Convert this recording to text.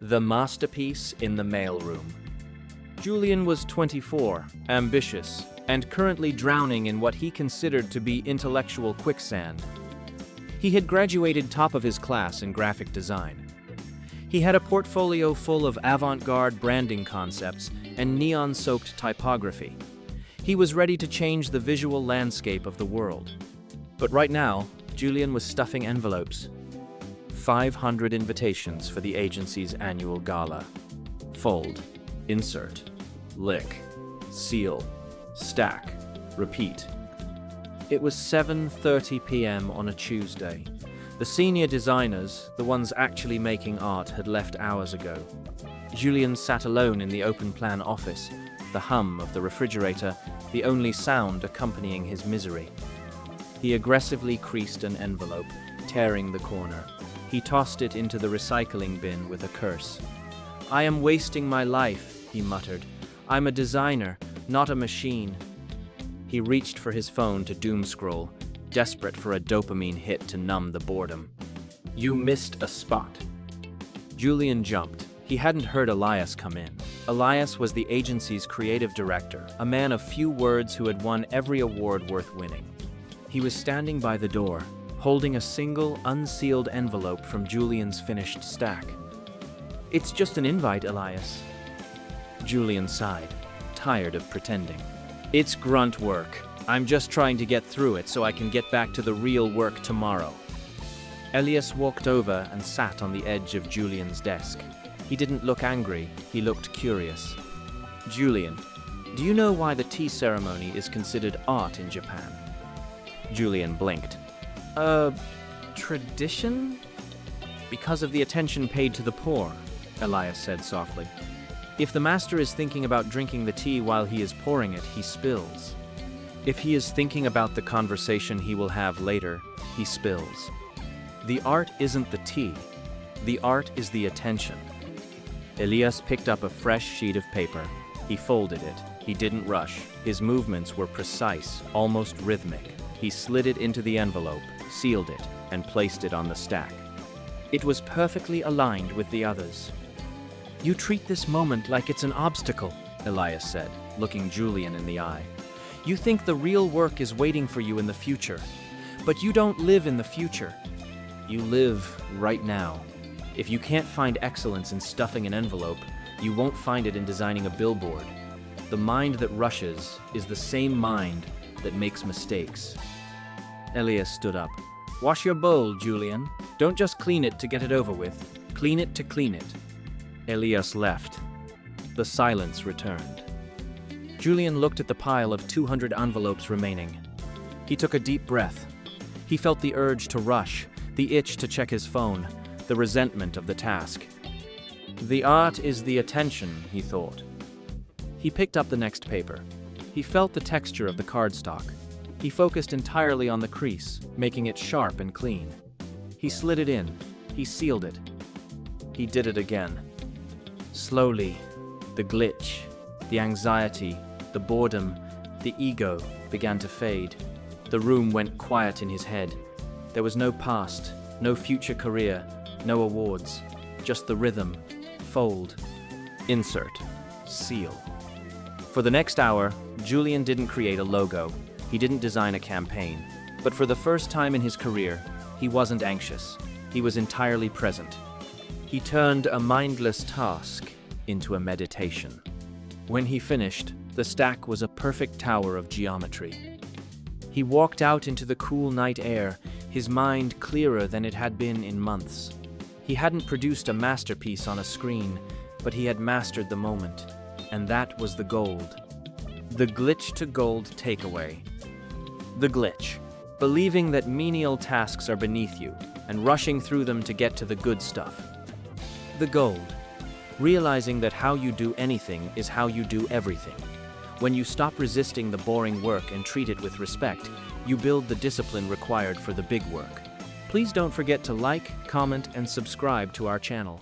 The masterpiece in the mailroom. Julian was 24, ambitious, and currently drowning in what he considered to be intellectual quicksand. He had graduated top of his class in graphic design. He had a portfolio full of avant-garde branding concepts and neon-soaked typography. He was ready to change the visual landscape of the world. But right now, Julian was stuffing envelopes. 500 invitations for the agency's annual gala. Fold, insert, lick, seal, stack, repeat. It was 7:30 p.m. on a Tuesday. The senior designers, the ones actually making art, had left hours ago. Julian sat alone in the open-plan office, the hum of the refrigerator, the only sound accompanying his misery. He aggressively creased an envelope, tearing the corner. He tossed it into the recycling bin with a curse. "I am wasting my life," he muttered. "I'm a designer, not a machine." He reached for his phone to doom-scroll, desperate for a dopamine hit to numb the boredom. "You missed a spot." Julian jumped. He hadn't heard Elias come in. Elias was the agency's creative director, a man of few words who had won every award worth winning. He was standing by the door, holding a single, unsealed envelope from Julian's finished stack. "It's just an invite, Elias." Julian sighed, tired of pretending. "It's grunt work. I'm just trying to get through it so I can get back to the real work tomorrow." Elias walked over and sat on the edge of Julian's desk. He didn't look angry, he looked curious. "Julian, do you know why the tea ceremony is considered art in Japan?" Julian blinked. Tradition?" "Because of the attention paid to the poor," Elias said softly. "If the master is thinking about drinking the tea while he is pouring it, he spills. If he is thinking about the conversation he will have later, he spills. The art isn't the tea. The art is the attention." Elias picked up a fresh sheet of paper. He folded it. He didn't rush. His movements were precise, almost rhythmic. He slid it into the envelope, sealed it, and placed it on the stack. It was perfectly aligned with the others. "You treat this moment like it's an obstacle," Elias said, looking Julian in the eye. "You think the real work is waiting for you in the future. But you don't live in the future. You live right now. If you can't find excellence in stuffing an envelope, you won't find it in designing a billboard. The mind that rushes is the same mind that makes mistakes." Elias stood up. "Wash your bowl, Julian. Don't just clean it to get it over with. Clean it to clean it." Elias left. The silence returned. Julian looked at the pile of 200 envelopes remaining. He took a deep breath. He felt the urge to rush, the itch to check his phone, the resentment of the task. The art is the attention, he thought. He picked up the next paper. He felt the texture of the cardstock. He focused entirely on the crease, making it sharp and clean. He slid it in. He sealed it. He did it again. Slowly, the glitch, the anxiety, the boredom, the ego began to fade. The room went quiet in his head. There was no past, no future career, no awards, just the rhythm, fold, insert, seal. For the next hour, Julian didn't create a logo. He didn't design a campaign. But for the first time in his career, he wasn't anxious. He was entirely present. He turned a mindless task into a meditation. When he finished, the stack was a perfect tower of geometry. He walked out into the cool night air, his mind clearer than it had been in months. He hadn't produced a masterpiece on a screen, but he had mastered the moment. And that was the gold. The glitch to gold takeaway. The glitch. Believing that menial tasks are beneath you and rushing through them to get to the good stuff. The gold. Realizing that how you do anything is how you do everything. When you stop resisting the boring work and treat it with respect, you build the discipline required for the big work. Please don't forget to like, comment, and subscribe to our channel.